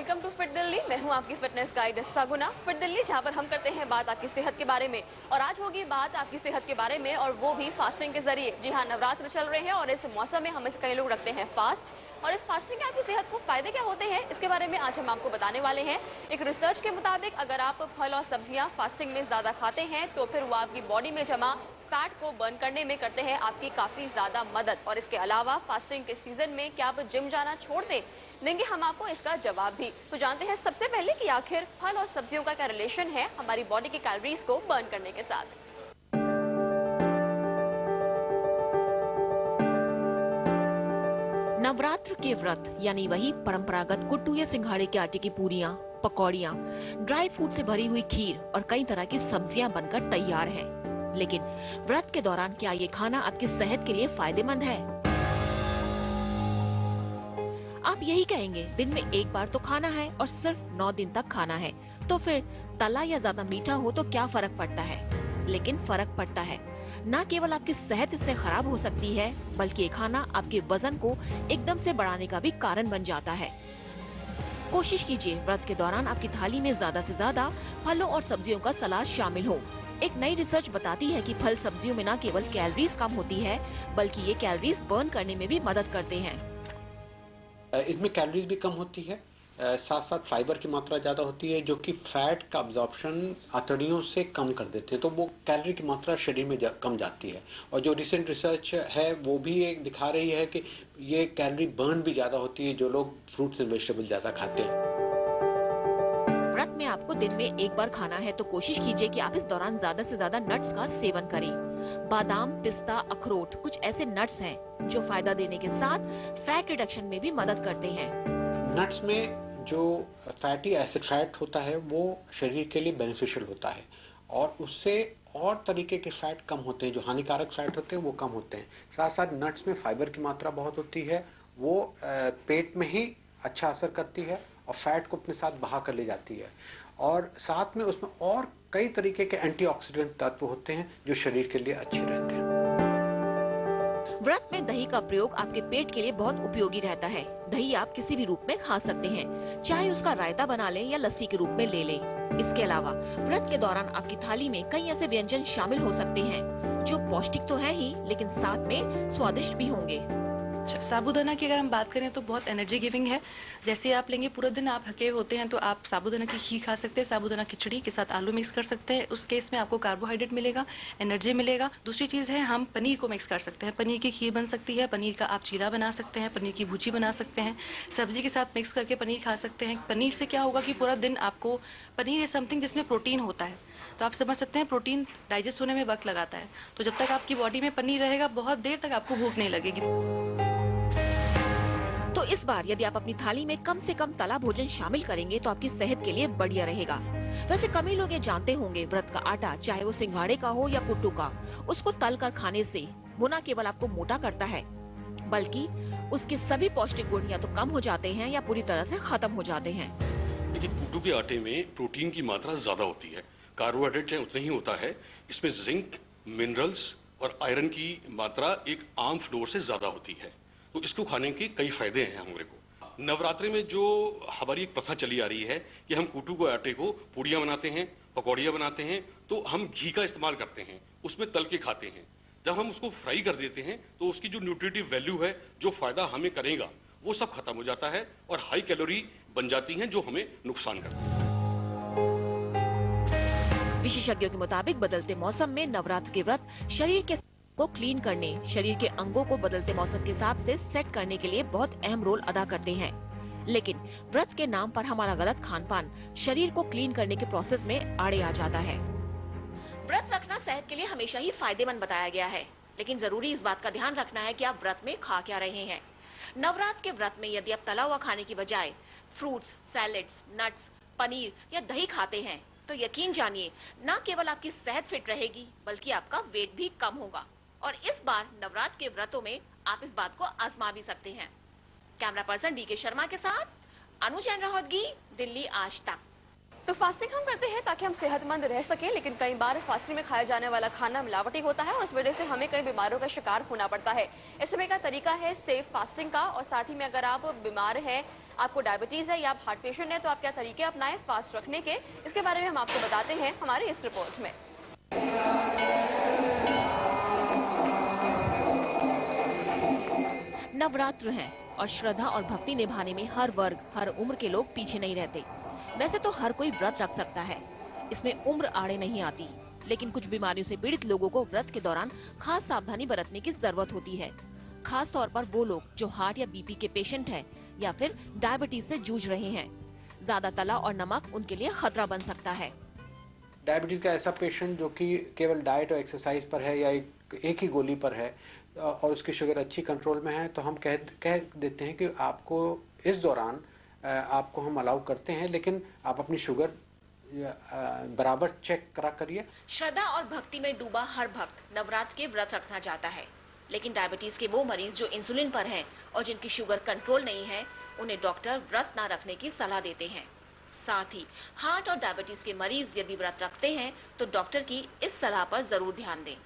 Welcome to fit Delhi. मैं हूं आपकी फिटनेस गाइड सगुना। फिट दिल्ली, जहां पर हम करते हैं बात आपकी सेहत के बारे में। और आज होगी बात आपकी सेहत के बारे में, और वो भी फास्टिंग के जरिए। जी हां, नवरात्र चल रहे हैं और इस मौसम में हम कई लोग रखते हैं फास्ट। और इस फास्टिंग के आपकी सेहत को फायदे क्या होते हैं, इसके बारे में आज हम आपको बताने वाले हैं। एक रिसर्च के मुताबिक अगर आप फल और सब्जियां फास्टिंग में ज्यादा खाते हैं तो फिर वो आपकी बॉडी में जमा फैट को बर्न करने में करते हैं आपकी काफी ज्यादा मदद। और इसके अलावा फास्टिंग के सीजन में क्या आप जिम जाना छोड़ देंगे हम आपको इसका जवाब भी। तो जानते हैं सबसे पहले कि आखिर फल और सब्जियों का क्या रिलेशन है हमारी बॉडी की कैलोरीज को बर्न करने के साथ। नवरात्र के व्रत यानी वही परंपरागत कुट्टू या सिंघाड़े के आटे की पूरियां, पकौड़ियां, ड्राई फ्रूट से भरी हुई खीर और कई तरह की सब्जियां बनकर तैयार हैं। लेकिन व्रत के दौरान क्या ये खाना आपकी सेहत के लिए फायदेमंद है? आप यही कहेंगे दिन में एक बार तो खाना है और सिर्फ 9 दिन तक खाना है, तो फिर तला या ज्यादा मीठा हो तो क्या फर्क पड़ता है? लेकिन फर्क पड़ता है। न केवल आपकी सेहत इससे खराब हो सकती है, बल्कि ये खाना आपके वजन को एकदम से बढ़ाने का भी कारण बन जाता है। कोशिश कीजिए व्रत के दौरान आपकी थाली में ज्यादा से ज्यादा फलों और सब्जियों का सलाद शामिल हो। एक नई रिसर्च बताती है कि फल सब्जियों में न केवल कैलोरीज कम होती है, बल्कि ये कैलोरीज बर्न करने में भी मदद करते हैं। इसमें कैलोरीज भी कम होती है, साथ साथ फाइबर की मात्रा ज़्यादा होती है, जो कि फैट का अब्जॉर्प्शन आंतड़ियों से कम कर देते हैं, तो वो कैलोरी की मात्रा शरीर में कम जाती है। और जो रिसेंट रिसर्च है वो भी एक दिखा रही है कि ये कैलोरी बर्न भी ज़्यादा होती है जो लोग फ्रूट्स एंड वेजिटेबल ज़्यादा खाते हैं। व्रत में आपको दिन में एक बार खाना है तो कोशिश कीजिए कि आप इस दौरान ज्यादा से ज्यादा नट्स का सेवन करें। बादाम, पिस्ता, अखरोट कुछ ऐसे नट्स हैं जो फायदा देने के साथ फैट रिडक्शन में भी मदद करते हैं। नट्स में जो फैटी एसिड फैट होता है वो शरीर के लिए बेनिफिशियल होता है, और उससे और तरीके के फैट कम होते हैं, जो हानिकारक फैट होते हैं वो कम होते हैं। साथ साथ नट्स में फाइबर की मात्रा बहुत होती है, वो पेट में ही अच्छा असर करती है और फैट को अपने साथ बहा कर ले जाती है। और साथ में उसमें और कई तरीके के एंटीऑक्सीडेंट तत्व होते हैं जो शरीर के लिए अच्छे रहते हैं। व्रत में दही का प्रयोग आपके पेट के लिए बहुत उपयोगी रहता है। दही आप किसी भी रूप में खा सकते हैं, चाहे उसका रायता बना लें या लस्सी के रूप में ले लें। इसके अलावा व्रत के दौरान आपकी थाली में कई ऐसे व्यंजन शामिल हो सकते हैं जो पौष्टिक तो है ही, लेकिन साथ में स्वादिष्ट भी होंगे। साबूदाना की अगर हम बात करें तो बहुत एनर्जी गिविंग है। जैसे आप लेंगे, पूरा दिन आप थके होते हैं तो आप साबूदाना की खीर खा सकते हैं, साबूदाना खिचड़ी के साथ आलू मिक्स कर सकते हैं। उस केस में आपको कार्बोहाइड्रेट मिलेगा, एनर्जी मिलेगा। दूसरी चीज़ है, हम पनीर को मिक्स कर सकते हैं, पनीर की खीर बन सकती है, पनीर का आप चीला बना सकते हैं, पनीर की भुजी बना सकते हैं, सब्जी के साथ मिक्स करके पनीर खा सकते हैं। पनीर से क्या होगा कि पूरा दिन आपको, पनीर इज समथिंग जिसमें प्रोटीन होता है, तो आप समझ सकते हैं प्रोटीन डाइजेस्ट होने में वक्त लगाता है, तो जब तक आपकी बॉडी में पनीर रहेगा बहुत देर तक आपको भूख नहीं लगेगी। तो इस बार यदि आप अपनी थाली में कम से कम तला भोजन शामिल करेंगे तो आपकी सेहत के लिए बढ़िया रहेगा। वैसे कम ही लोग ये जानते होंगे, व्रत का आटा चाहे वो सिंघाड़े का हो या कुट्टू का, उसको तल कर खाने से वो न केवल आपको मोटा करता है, बल्कि उसके सभी पौष्टिक गुण या तो कम हो जाते हैं या पूरी तरह से खत्म हो जाते हैं। लेकिन कुट्टू के आटे में प्रोटीन की मात्रा ज्यादा होती है, कार्बोहाइड्रेट चाहे उतना ही होता है। इसमें जिंक, मिनरल्स और आयरन की मात्रा एक आम फ्लोर से ज्यादा होती है, तो इसको खाने के कई फायदे हैं हमारे को। नवरात्रि में जो हमारी एक प्रथा चली आ रही है कि हम कुट्टू के आटे को पूड़ियाँ बनाते हैं, पकौड़ियाँ बनाते हैं, तो हम घी का इस्तेमाल करते हैं, उसमें तल के खाते हैं। जब हम उसको फ्राई कर देते हैं तो उसकी जो न्यूट्रिटिव वैल्यू है, जो फायदा हमें करेगा, वो सब खत्म हो जाता है और हाई कैलोरी बन जाती हैं जो हमें नुकसान करती है। विशेषज्ञों के मुताबिक बदलते मौसम में नवरात्र के व्रत शरीर के को क्लीन करने, शरीर के अंगों को बदलते मौसम के हिसाब से सेट करने के लिए बहुत अहम रोल अदा करते हैं। लेकिन व्रत के नाम पर हमारा गलत खान पान शरीर को क्लीन करने के प्रोसेस में आड़े आ जाता है। व्रत रखना सेहत के लिए हमेशा ही फायदेमंद बताया गया है, लेकिन जरूरी इस बात का ध्यान रखना है कि आप व्रत में खा क्या रहे हैं। नवरात्र के व्रत में यदि आप तला हुआ खाने की बजाय फ्रूट्स, सैलेड्स, नट्स, पनीर या दही खाते हैं तो यकीन जानिए न केवल आपकी सेहत फिट रहेगी, बल्कि आपका वेट भी कम होगा। और इस बार नवरात्र के व्रतों में आप इस बात को आजमा भी सकते हैं। कैमरा पर्सन डीके शर्मा के साथ अनुज राहतगी, दिल्ली आज तक। तो फास्टिंग हम करते हैं ताकि हम सेहतमंद रह सकें, लेकिन कई बार फास्टिंग में खाया जाने वाला खाना मिलावटी होता है और इस वजह से हमें कई बीमारियों का शिकार होना पड़ता है। इस समय का तरीका है सेफ फास्टिंग का, और साथ ही में अगर आप बीमार हैं, आपको डायबिटीज है या आप हार्ट पेशेंट है तो आप क्या तरीके अपनाएं फास्ट रखने के, इसके बारे में हम आपको बताते हैं हमारी इस रिपोर्ट में। नवरात्र हैं और श्रद्धा और भक्ति निभाने में हर वर्ग, हर उम्र के लोग पीछे नहीं रहते। वैसे तो हर कोई व्रत रख सकता है, इसमें उम्र आड़े नहीं आती, लेकिन कुछ बीमारियों से पीड़ित लोगों को व्रत के दौरान खास सावधानी बरतने की जरूरत होती है। खास तौर पर वो लोग जो हार्ट या बीपी के पेशेंट हैं या फिर डायबिटीज से जूझ रहे हैं। ज्यादा तला और नमक उनके लिए खतरा बन सकता है। डायबिटीज का ऐसा पेशेंट जो कि केवल डाइट और एक्सरसाइज पर है या एक ही गोली पर है और उसकी शुगर अच्छी कंट्रोल में है, तो हम कह देते हैं कि आपको इस दौरान आपको हम अलाउ करते हैं, लेकिन आप अपनी शुगर बराबर चेक करा करिए। श्रद्धा और भक्ति में डूबा हर भक्त नवरात्र के व्रत रखना चाहता है, लेकिन डायबिटीज के वो मरीज जो इंसुलिन पर हैं और जिनकी शुगर कंट्रोल नहीं है, उन्हें डॉक्टर व्रत ना रखने की सलाह देते हैं। साथ ही हार्ट और डायबिटीज के मरीज यदि व्रत रखते हैं तो डॉक्टर की इस सलाह पर जरूर ध्यान दें।